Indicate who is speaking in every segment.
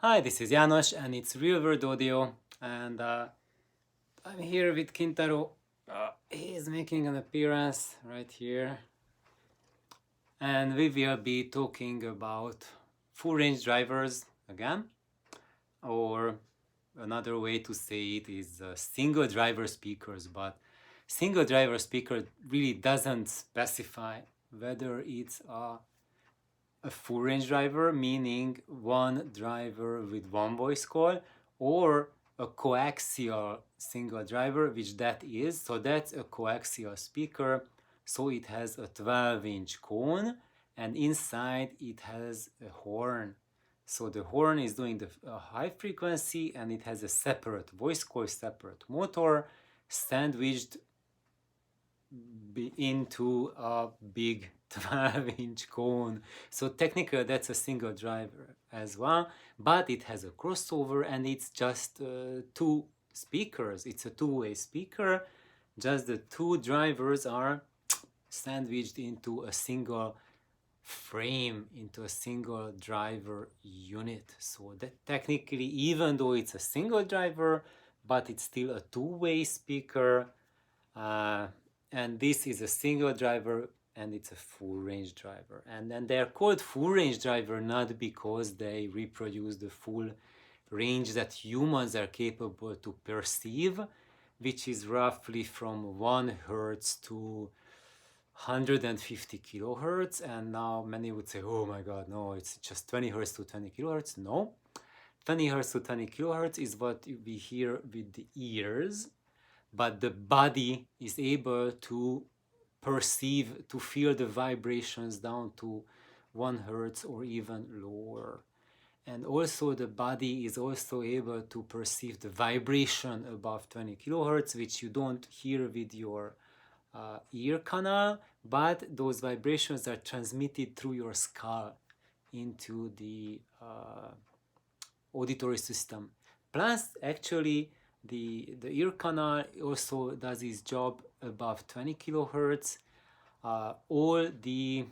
Speaker 1: Hi, this is János and it's Real World Audio, and I'm here with Kintaro. He is making an appearance right here, and we will be talking about full range drivers again, or another way to say it is single driver speakers, but single driver speaker really doesn't specify whether it's a full range driver, meaning one driver with one voice coil, or a coaxial single driver, which that is. So that's a coaxial speaker. So it has a 12-inch cone, and inside it has a horn. So the horn is doing the high frequency, and it has a separate voice coil, separate motor, sandwiched into a big 12-inch cone. So technically that's a single driver as well, but it has a crossover and it's just two speakers. It's a two-way speaker. Just the two drivers are sandwiched into a single frame, into a single driver unit. So that technically, even though it's a single driver, but it's still a two-way speaker. And this is a single driver and it's a full range driver. And then they're called full range driver not because they reproduce the full range that humans are capable to perceive, which is roughly from 1 hertz to 150 kilohertz. And now many would say, oh my god, no, it's just 20 hertz to 20 kilohertz. No, 20 hertz to 20 kilohertz is what we hear with the ears, but the body is able to perceive, to feel the vibrations down to 1 hertz or even lower. And also the body is also able to perceive the vibration above 20 kilohertz, which you don't hear with your ear canal, but those vibrations are transmitted through your skull into the auditory system. Plus, actually, the ear canal also does its job above 20 kilohertz. All the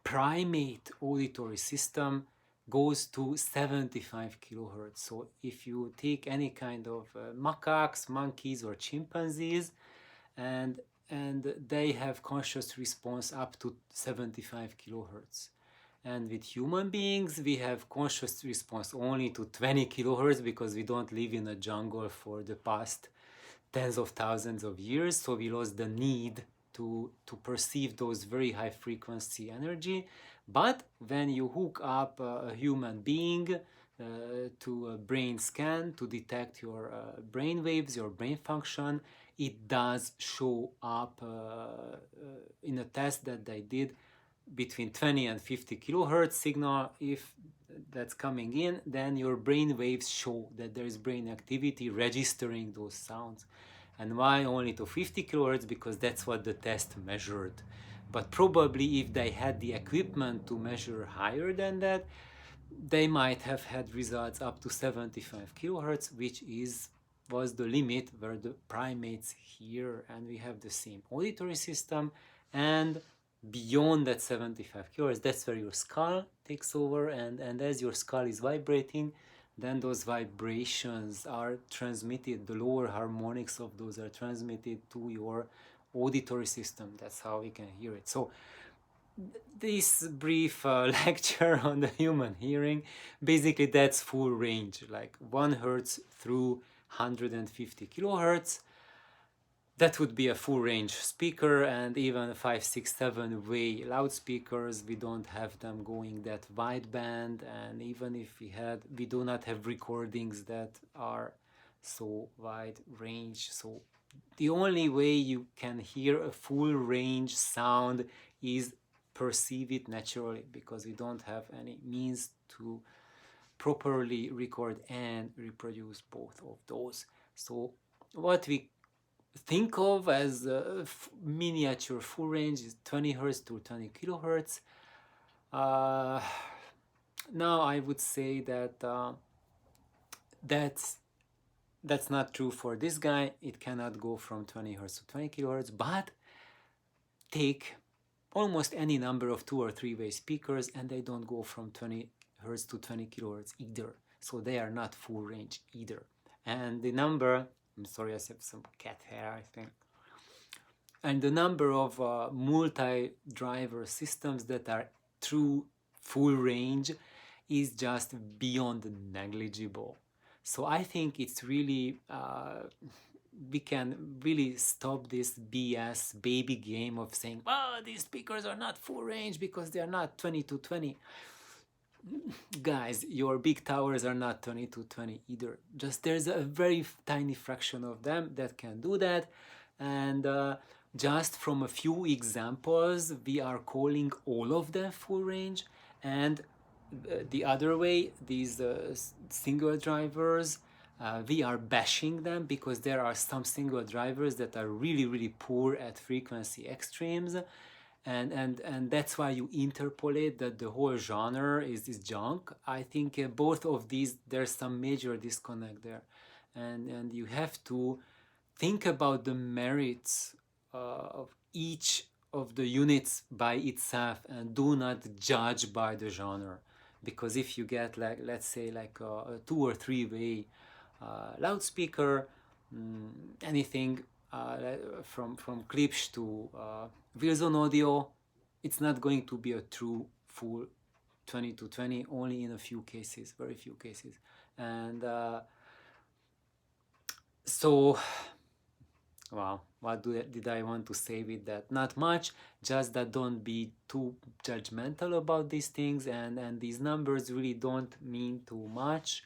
Speaker 1: primate auditory system goes to 75 kilohertz. So if you take any kind of macaques, monkeys, or chimpanzees, and they have conscious response up to 75 kilohertz. And with human beings, we have conscious response only to 20 kilohertz because we don't live in a jungle for the past tens of thousands of years. So we lost the need to perceive those very high frequency energy. But when you hook up a human being to a brain scan to detect your brain waves, your brain function, it does show up in a test that they did between 20 and 50 kilohertz signal. If that's coming in, then your brain waves show that there is brain activity registering those sounds. And why only to 50 kilohertz? Because that's what the test measured. But probably if they had the equipment to measure higher than that, they might have had results up to 75 kilohertz, which was the limit where the primates hear, and we have the same auditory system. And beyond that 75 kilohertz, that's where your skull takes over, and as your skull is vibrating, then those vibrations are transmitted, the lower harmonics of those are transmitted to your auditory system. That's how we can hear it. So this brief lecture on the human hearing, basically that's full range, like 1 hertz through 150 kilohertz. That would be a full range speaker, and even 5, 6, 7 way loudspeakers, we don't have them going that wideband, and even if we do not have recordings that are so wide range. So the only way you can hear a full range sound is perceive it naturally, because we don't have any means to properly record and reproduce both of those. So what we think of as miniature full range is 20 hertz to 20 kilohertz. Now I would say that that's not true for this guy. It cannot go from 20 hertz to 20 kilohertz, but take almost any number of 2 or 3 way speakers and they don't go from 20 hertz to 20 kilohertz either. so they are not full range either. And the number, I'm sorry, I have some cat hair, I think. And the number of multi-driver systems that are true full range is just beyond negligible. So I think it's really, we can really stop this BS baby game of saying, well, these speakers are not full range because they are not 20-20. Guys, your big towers are not 20-20 either. Just there's a very tiny fraction of them that can do that. And just from a few examples, we are calling all of them full range. And the other way, these single drivers, we are bashing them because there are some single drivers that are really, really poor at frequency extremes. And that's why you interpolate that the whole genre is junk. I think both of these, there's some major disconnect there. And you have to think about the merits of each of the units by itself and do not judge by the genre. Because if you get, like, let's say, like a 2 or 3 way loudspeaker, anything from Klipsch to Wilson audio, it's not going to be a true full 20-20, only in a few cases, very few cases. And so, wow, what did I want to say with that? Not much, just that don't be too judgmental about these things, and these numbers really don't mean too much.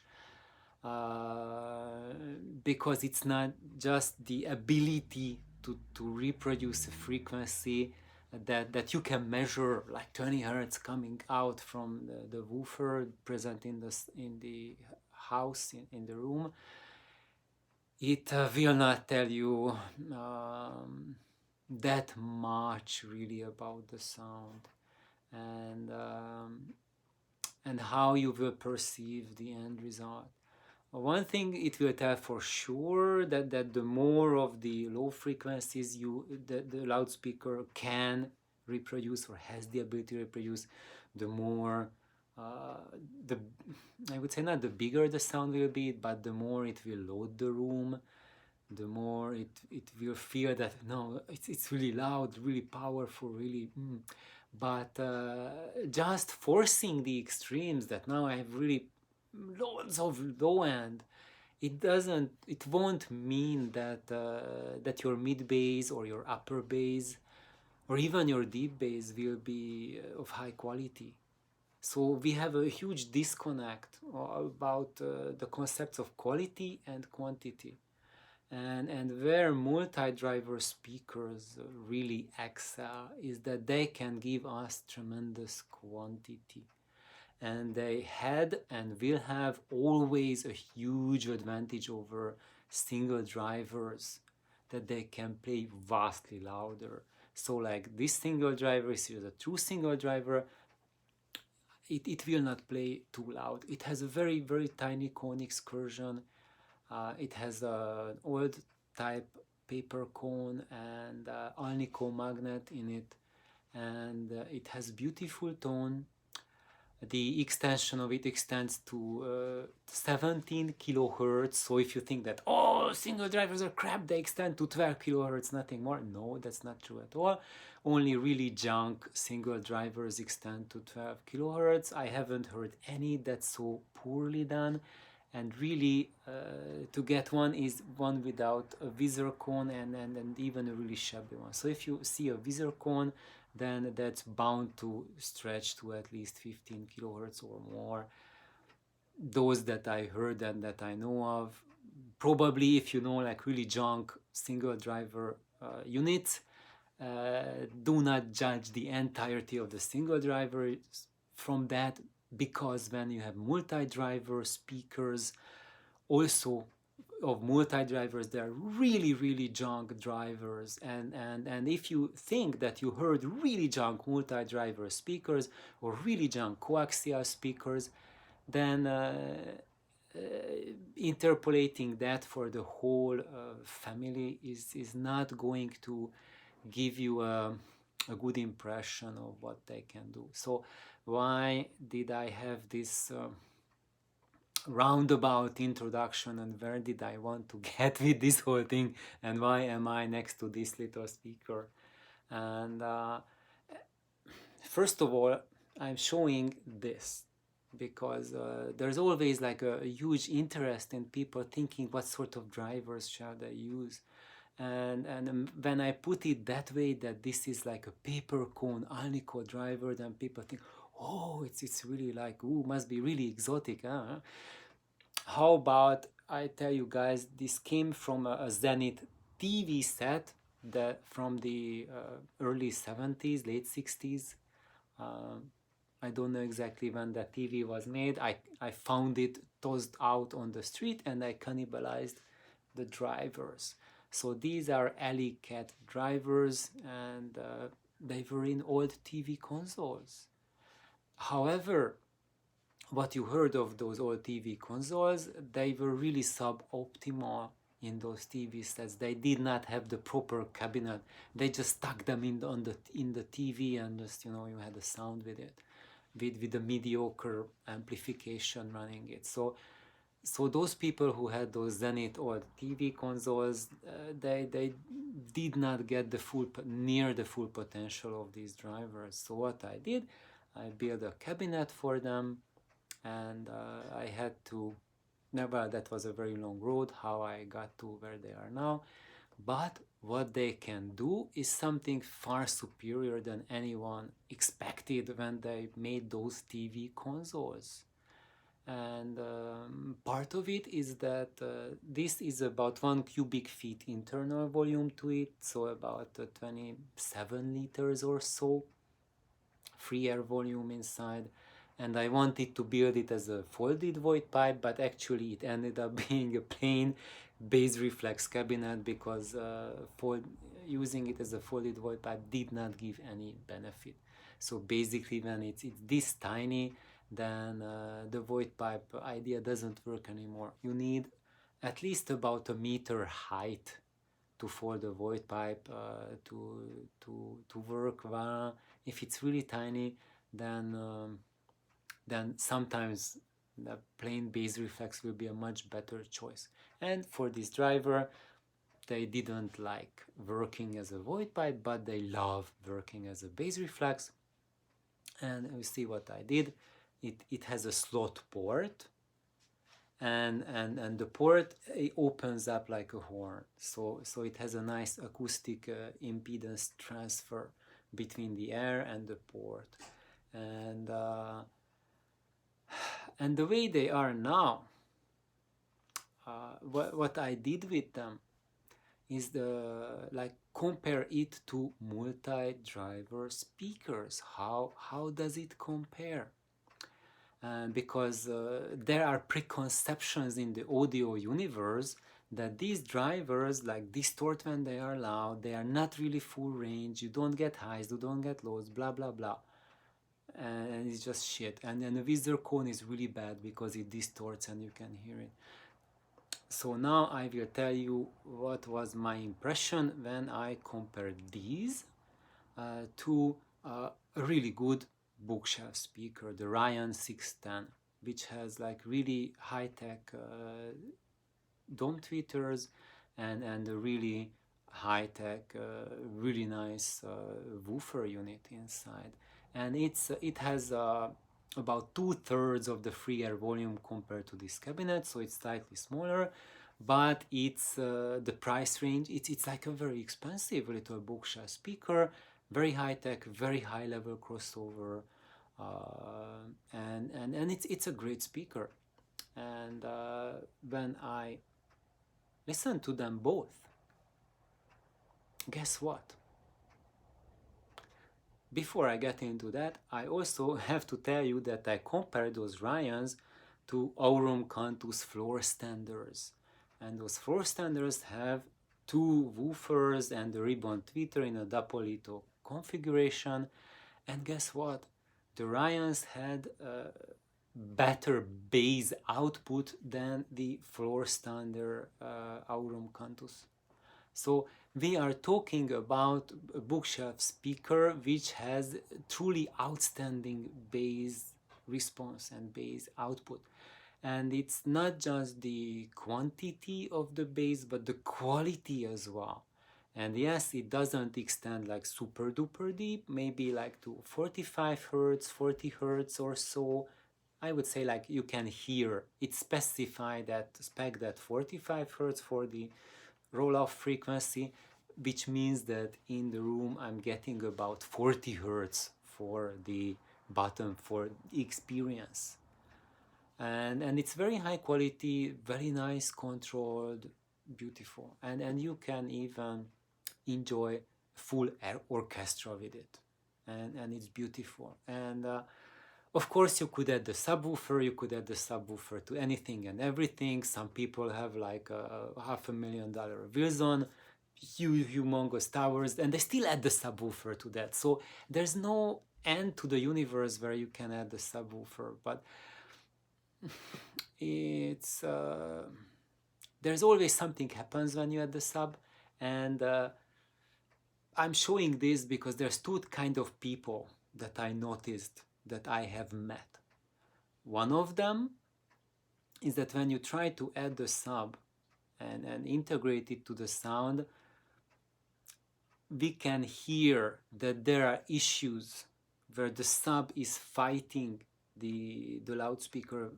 Speaker 1: Because it's not just the ability to reproduce a frequency that you can measure, like 20 hertz coming out from the woofer present in the house, in the room. It will not tell you that much really about the sound and how you will perceive the end result. One thing it will tell for sure, that the more of the low frequencies the loudspeaker can reproduce or has the ability to reproduce, the more I would say not the bigger the sound will be, but the more it will load the room, the more it will feel that no, it's really loud, really powerful, really. But just forcing the extremes that now I have really loads of low end, it won't mean that that your mid bass or your upper bass or even your deep bass will be of high quality. So we have a huge disconnect about the concepts of quality and quantity. And where multi-driver speakers really excel is that they can give us tremendous quantity. And they had and will have always a huge advantage over single drivers, that they can play vastly louder. So like this single driver is a true single driver, it will not play too loud. It has a very, very tiny cone excursion. It has an old type paper cone and Alnico magnet in it, and it has beautiful tone. The extension of it extends to 17 kilohertz. So if you think that, oh, single drivers are crap, they extend to 12 kilohertz, nothing more. No, that's not true at all. Only really junk single drivers extend to 12 kilohertz. I haven't heard any that's so poorly done. And really, to get one is one without a visor cone and even a really shabby one. So if you see a visor cone, then that's bound to stretch to at least 15 kilohertz or more. Those that I heard and that I know of, probably if you know like really junk single driver units, do not judge the entirety of the single driver from that, because when you have multi-driver speakers, also of multi-drivers, they are really, really junk drivers. And if you think that you heard really junk multi-driver speakers or really junk coaxial speakers, then interpolating that for the whole family is not going to give you a good impression of what they can do. So why did I have this roundabout introduction and where did I want to get with this whole thing and why am I next to this little speaker. And first of all, I'm showing this because there's always like a huge interest in people thinking what sort of drivers shall they use. And when I put it that way, that this is like a paper cone Alnico driver, then people think, oh, it's really like, ooh, must be really exotic, huh? How about I tell you guys, this came from a Zenith TV set that from the early 70s, late 60s. Uh, I don't know exactly when that TV was made. I found it tossed out on the street and I cannibalized the drivers. So these are alley cat drivers and they were in old TV consoles. However, what you heard of those old TV consoles, they were really suboptimal in those TV sets. They did not have the proper cabinet. They just stuck them in the TV and just you had a sound with it, with a mediocre amplification running it. So those people who had those Zenith old TV consoles, they did not get near the full potential of these drivers. So what I did, I built a cabinet for them, and I had to. Never, that was a very long road how I got to where they are now. But what they can do is something far superior than anyone expected when they made those TV consoles. And part of it is that this is about 1 cubic feet internal volume to it, so about 27 liters or so free air volume inside. And I wanted to build it as a folded void pipe, but actually it ended up being a plain bass reflex cabinet because using it as a folded void pipe did not give any benefit. So basically when it's this tiny, then the void pipe idea doesn't work anymore. You need at least about a meter height to fold the void pipe to work well. If it's really tiny, then sometimes the plain bass reflex will be a much better choice. And for this driver, they didn't like working as a void pipe, but they love working as a bass reflex. And you see what I did. It has a slot port, and the port opens up like a horn. So it has a nice acoustic impedance transfer between the air and the port. And the way they are now, what I did with them is compare it to multi-driver speakers. How does it compare? Because there are preconceptions in the audio universe that these drivers distort when they are loud, they are not really full range, you don't get highs, you don't get lows, blah blah blah. And it's just shit. And then the visceral cone is really bad because it distorts and you can hear it. So now I will tell you what was my impression when I compared these to a really good bookshelf speaker, the Ryan 610, which has really high-tech dome tweeters and a really high-tech, really nice woofer unit inside. And it has about 2/3 of the free air volume compared to this cabinet, so it's slightly smaller, but it's the price range, it's like a very expensive little bookshelf speaker, very high-tech, very high-level crossover, and it's a great speaker. And when I listened to them both, guess what? Before I get into that, I also have to tell you that I compared those Ryans to Aurum Cantus floor standards. And those floor standards have two woofers and a ribbon tweeter in a Dapolito configuration. And guess what? The Ryans had better bass output than the floor standard Aurum Cantus. So we are talking about a bookshelf speaker which has truly outstanding bass response and bass output. And it's not just the quantity of the bass, but the quality as well. And yes, it doesn't extend like super duper deep, maybe like to 45 hertz, 40 hertz or so. I would say like you can hear it specified that spec that 45 hertz for the roll off frequency, which means that in the room I'm getting about 40 hertz for the bottom for the experience. And it's very high quality, very nice, controlled, beautiful, and you can even enjoy full orchestra with it, and it's beautiful. And of course you could add the subwoofer, you could add the subwoofer to anything and everything. Some people have like a $500,000 Wilson, huge humongous towers, and they still add the subwoofer to that. So there's no end to the universe where you can add the subwoofer. But it's there's always something happens when you add the sub. And I'm showing this because there's two kind of people that I noticed that I have met. One of them is that when you try to add the sub and integrate it to the sound, we can hear that there are issues where the sub is fighting the loudspeaker,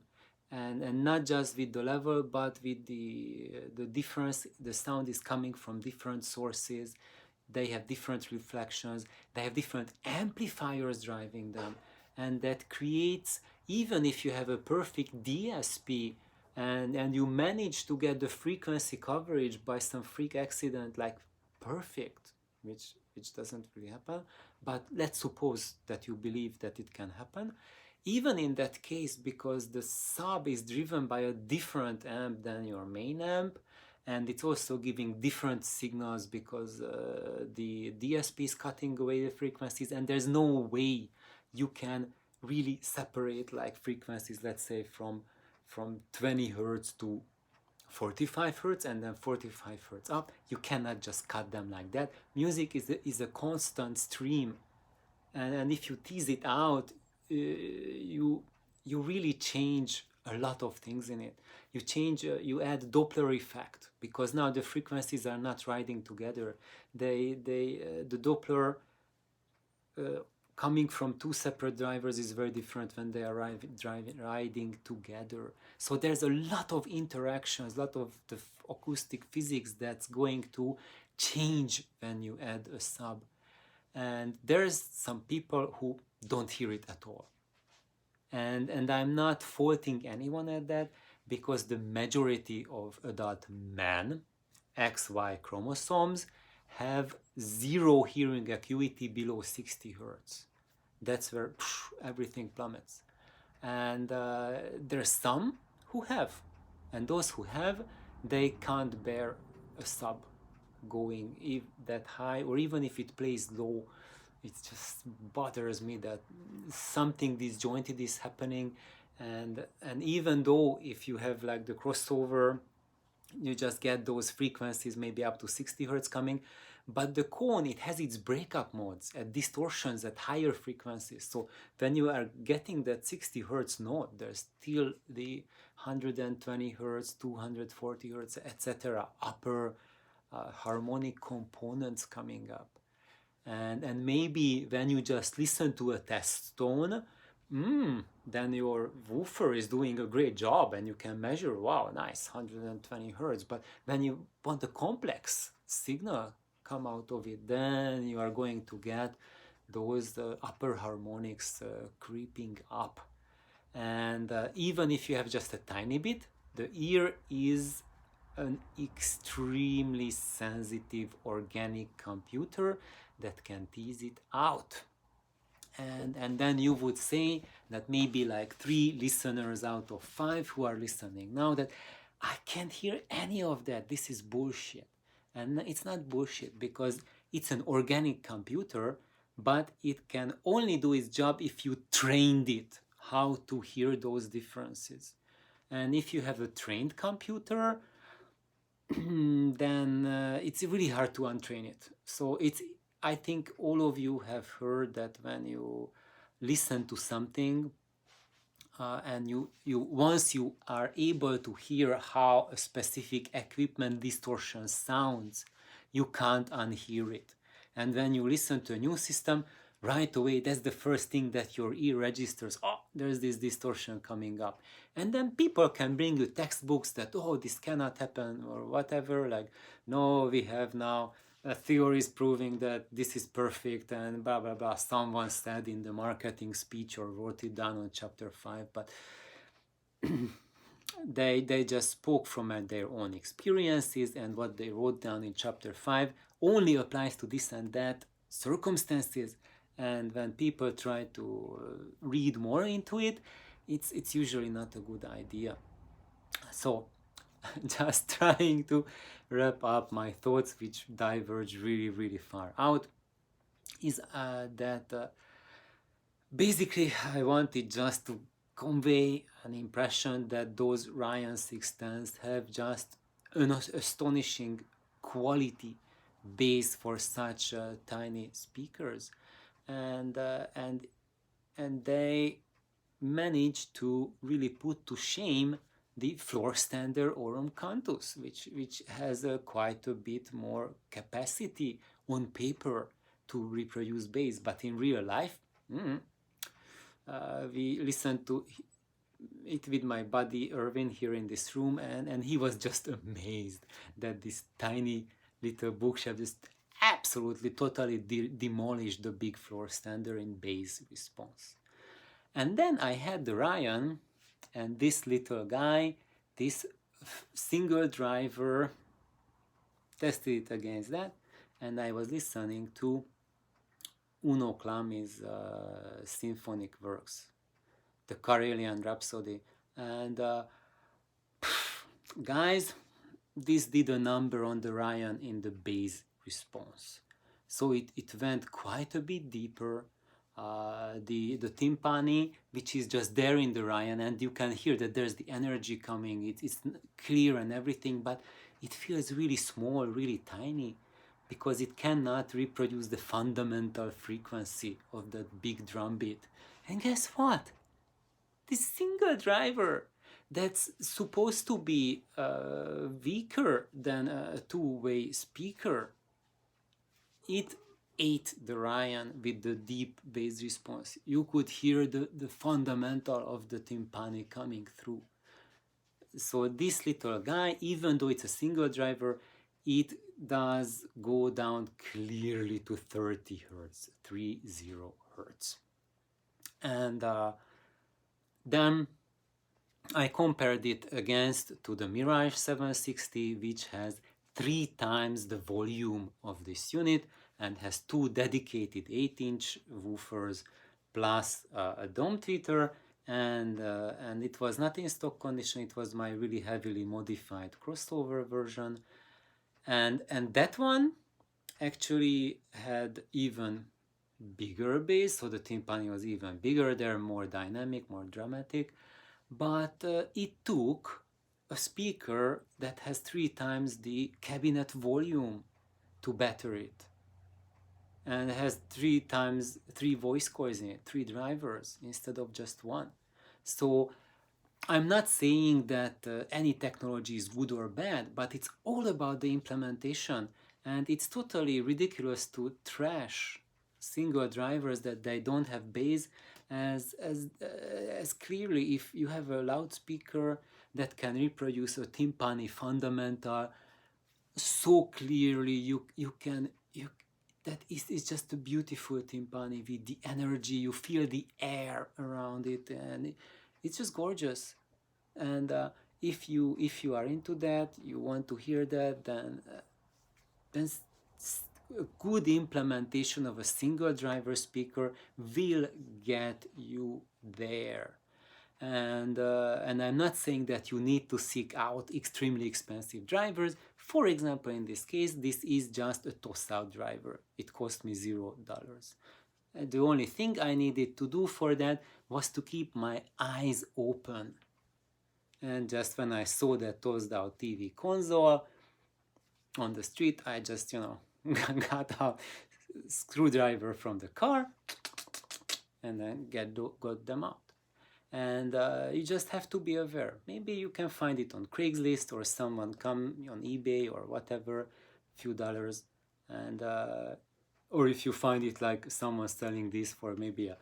Speaker 1: and not just with the level, but with the difference. The sound is coming from different sources, they have different reflections, they have different amplifiers driving them, and that creates, even if you have a perfect DSP and you manage to get the frequency coverage by some freak accident, like perfect, which doesn't really happen, but let's suppose that you believe that it can happen. Even in that case, because the sub is driven by a different amp than your main amp, and it's also giving different signals because the DSP is cutting away the frequencies, and there's no way you can really separate like frequencies, let's say from 20 hertz to 45 hertz and then 45 hertz up. You cannot just cut them like that. Music is a constant stream, and if you tease it out, you really change a lot of things in it. You change, you add Doppler effect, because now the frequencies are not riding together. The Doppler coming from two separate drivers is very different when they are riding together. So there's a lot of interactions, a lot of the acoustic physics that's going to change when you add a sub. And there's some people who don't hear it at all. And I'm not faulting anyone at that, because the majority of adult men, XY chromosomes, have zero hearing acuity below 60 hertz. That's where everything plummets. And there's some who have, and those who have, they can't bear a sub going that high, or even if it plays low, it just bothers me that something disjointed is happening. And even though if you have like the crossover, you just get those frequencies maybe up to 60 hertz coming, but the cone, it has its breakup modes at distortions at higher frequencies. So when you are getting that 60 hertz note, there's still the 120 hertz, 240 hertz, etc. upper harmonic components coming up. And maybe when you just listen to a test tone, then your woofer is doing a great job and you can measure, wow, nice, 120 hertz. But when you want a complex signal come out of it, then you are going to get those upper harmonics creeping up. And even if you have just a tiny bit, the ear is an extremely sensitive organic computer that can tease it out. And then you would say that maybe like 3 listeners out of 5 who are listening now, that I can't hear any of that, this is bullshit. And it's not bullshit, because it's an organic computer, but it can only do its job if you trained it how to hear those differences. And if you have a trained computer, then it's really hard to untrain it. So I think all of you have heard that when you listen to something, and you once you are able to hear how a specific equipment distortion sounds, you can't unhear it. And when you listen to a new system, right away, that's the first thing that your ear registers. Oh, there's this distortion coming up. And then people can bring you textbooks that, oh, this cannot happen or whatever. Like, no, we have now theories proving that this is perfect and blah, blah, blah. Someone said in the marketing speech or wrote it down on chapter 5. But they just spoke from their own experiences, and what they wrote down in chapter 5 only applies to this and that circumstances. And when people try to read more into it, it's usually not a good idea. So just trying to wrap up my thoughts, which diverge really far out, is that basically I wanted just to convey an impression that those Ryan 610s have just an astonishing quality base for such tiny speakers, and they managed to really put to shame the floor standard Aurum Cantus, which has quite a bit more capacity on paper to reproduce bass, but in real life, we listened to it with my buddy Irvin here in this room, and he was just amazed that this tiny little bookshelf just absolutely totally demolished the big floor standard in bass response. And then I had the Ryan, and this little guy, this single driver, tested it against that, and I was listening to Uno Clami's symphonic works, the Karelian Rhapsody, and guys, this did a number on the Ryan in the bass response. So it went quite a bit deeper. The Timpani, which is just there in the Ryan, and you can hear that there's the energy coming. It's clear and everything, but it feels really small, really tiny, because it cannot reproduce the fundamental frequency of that big drum beat. And guess what? This single driver that's supposed to be weaker than a two-way speaker, it ate the Ryan with the deep bass response. You could hear the fundamental of the timpani coming through. So this little guy, even though it's a single driver, it does go down clearly to 30 hertz, 30 hertz. And then I compared it against to the Mirage 760, which has 3 times the volume of this unit and has 2 dedicated 8-inch woofers plus a dome tweeter, and it was not in stock condition. It was my really heavily modified crossover version, and that one actually had even bigger bass, so the timpani was even bigger. They're more dynamic, more dramatic, but it took a speaker that has 3 times the cabinet volume to better it, and it has 3 times 3 voice coils in it, 3 drivers instead of just 1. So I'm not saying that any technology is good or bad, but it's all about the implementation, and it's totally ridiculous to trash single drivers that they don't have bass, as clearly if you have a loudspeaker that can reproduce a timpani fundamental so clearly, you that is just a beautiful timpani with the energy. You feel the air around it, and it's just gorgeous. And if you are into that, you want to hear that, then a good implementation of a single driver speaker will get you there. And I'm not saying that you need to seek out extremely expensive drivers. For example, in this case, this is just a toss-out driver. It cost me $0. And the only thing I needed to do for that was to keep my eyes open. And just when I saw that tossed-out TV console on the street, I just, got a screwdriver from the car and then got them out. and you just have to be aware. Maybe you can find it on Craigslist, or someone come on eBay or whatever, few dollars, and or if you find it like someone selling this for maybe a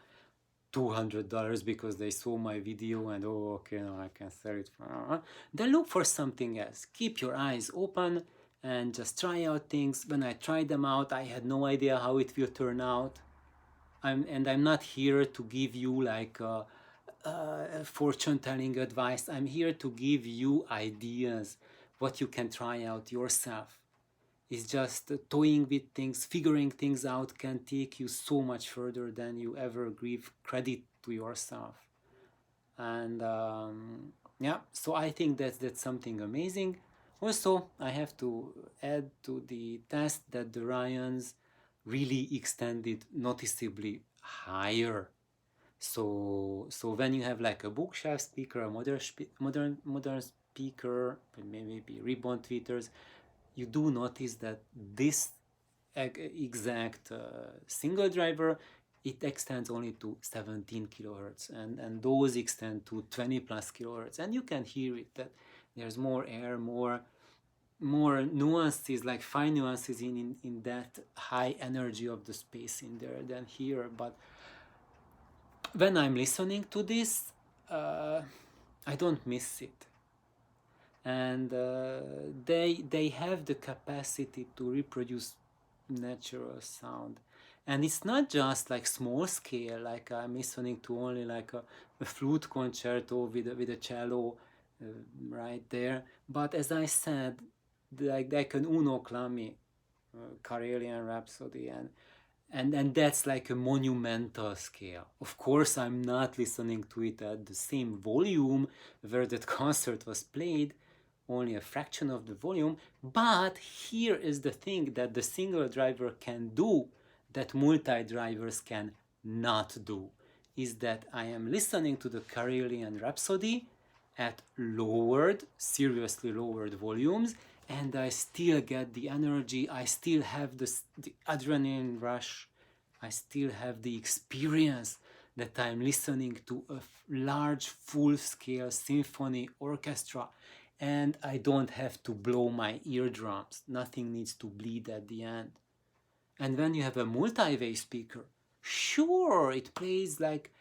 Speaker 1: $200 because they saw my video and oh okay, now I can sell it for then look for something else. Keep your eyes open and just try out things. When I tried them out, I had no idea how it will turn out. I'm not here to give you like fortune telling advice. I'm here to give you ideas what you can try out yourself. It's just toying with things, figuring things out can take you so much further than you ever give credit to yourself. And yeah, so I think that's something amazing. Also, I have to add to the test that the Ryans really extended noticeably higher. So when you have like a bookshelf speaker, a modern speaker, maybe ribbon tweeters, you do notice that this exact single driver, it extends only to 17 kilohertz, and those extend to 20 plus kilohertz, and you can hear it that there's more air, more nuances, like fine nuances in that high energy of the space in there than here. But when I'm listening to this, I don't miss it. And they have the capacity to reproduce natural sound. And it's not just like small scale, like I'm listening to only like a flute concerto with a cello right there. But as I said, like an Uno Clami, Karelian Rhapsody, and that's like a monumental scale. Of course, I'm not listening to it at the same volume where that concert was played, only a fraction of the volume. But here is the thing that the single driver can do that multi-drivers can not do, is that I am listening to the Karelian Rhapsody at lowered, seriously lowered volumes, and I still get the energy, I still have the adrenaline rush, I still have the experience that I'm listening to a large full-scale symphony orchestra, and I don't have to blow my eardrums. Nothing needs to bleed at the end. And when you have a multi-way speaker, sure, it plays like,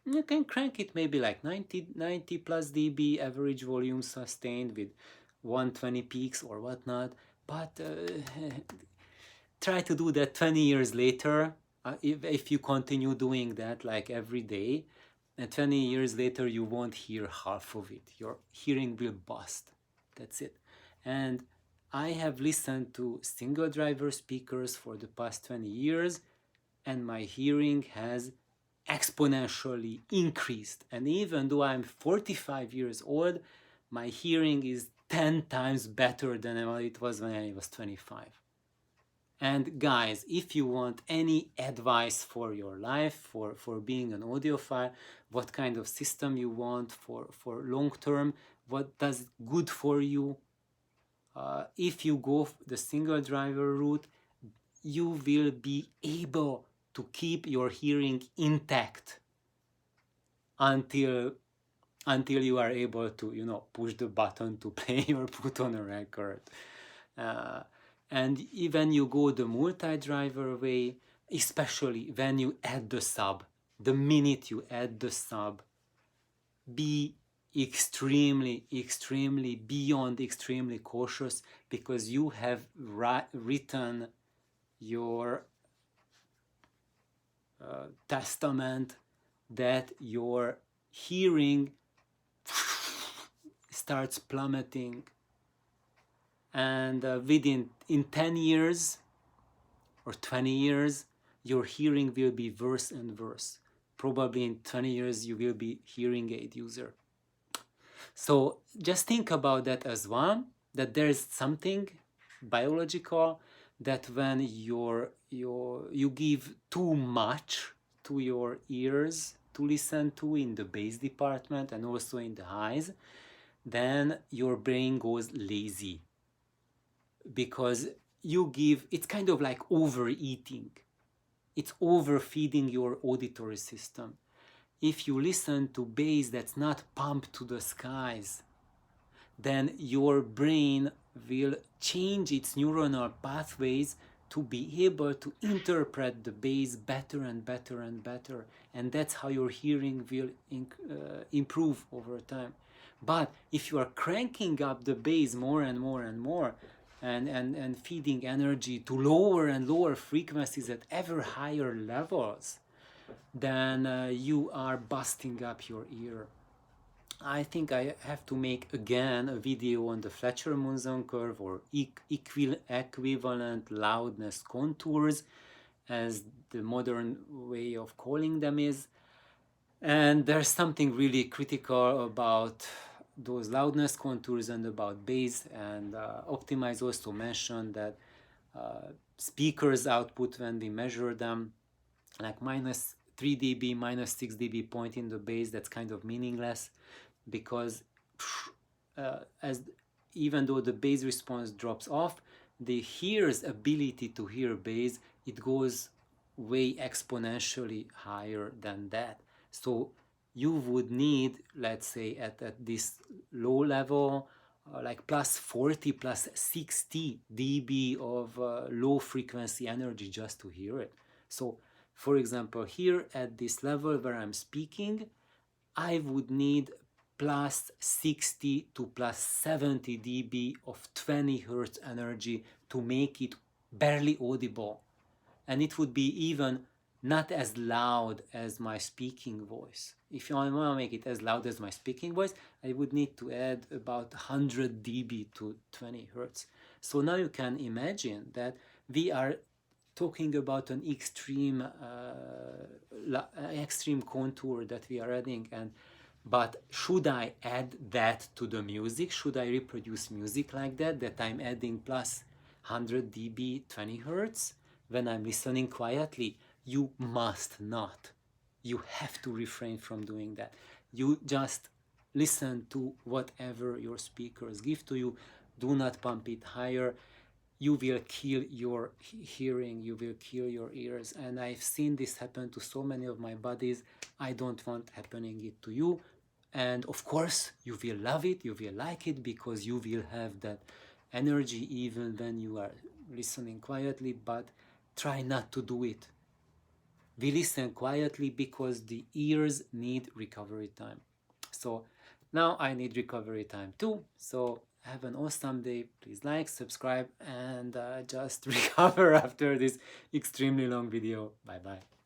Speaker 1: you can crank it maybe like 90 plus dB average volume sustained with 120 peaks or whatnot, but try to do that 20 years later. If you continue doing that like every day, and 20 years later you won't hear half of it. Your hearing will bust. That's it. And I have listened to single driver speakers for the past 20 years, and my hearing has exponentially increased. And even though I'm 45 years old, my hearing is 10 times better than what it was when I was 25. And guys, if you want any advice for your life, for being an audiophile, what kind of system you want for long term, what does good for you, if you go the single driver route, you will be able to keep your hearing intact until you are able to, push the button to play or put on a record. And even you go the multi-driver way, especially when you add the sub, the minute you add the sub, be extremely beyond extremely cautious, because you have written your testament that your hearing starts plummeting, and in 10 years or 20 years your hearing will be worse and worse. Probably in 20 years you will be hearing aid user. So just think about that as well, that there's something biological, that when you give too much to your ears to listen to in the bass department and also in the highs, then your brain goes lazy, because it's kind of like overeating. It's overfeeding your auditory system. if you listen to bass that's not pumped to the skies, then your brain will change its neuronal pathways to be able to interpret the bass better and better and better. And that's how your hearing will improve over time. But if you are cranking up the bass more and more and more, and feeding energy to lower and lower frequencies at ever higher levels, then you are busting up your ear. I think I have to make again a video on the Fletcher-Munson curve, or equivalent loudness contours, as the modern way of calling them is. And there's something really critical about those loudness contours and about bass. And Optimize also mentioned that speakers output, when we measure them, like minus 3 dB, minus 6 dB point in the bass, that's kind of meaningless, because as even though the bass response drops off, the hearer's ability to hear bass, it goes way exponentially higher than that. So you would need, let's say at this low level, like plus 40, plus 60 dB of low frequency energy just to hear it. So for example, here at this level where I'm speaking, I would need plus 60 to plus 70 dB of 20 Hertz energy to make it barely audible. And it would be even not as loud as my speaking voice. If you want to make it as loud as my speaking voice, I would need to add about 100 dB to 20 Hertz. So now you can imagine that we are talking about an extreme contour that we are adding. But should I add that to the music? Should I reproduce music like that I'm adding plus 100 dB 20 Hertz when I'm listening quietly? You must not. You have to refrain from doing that. You just listen to whatever your speakers give to you. Do not pump it higher. You will kill your hearing, you will kill your ears. And I've seen this happen to so many of my buddies. I don't want happening it to you. And of course, you will love it, you will like it, because you will have that energy even when you are listening quietly, but try not to do it. We listen quietly because the ears need recovery time. So now I need recovery time too. So have an awesome day. Please like, subscribe, and just recover after this extremely long video. Bye bye.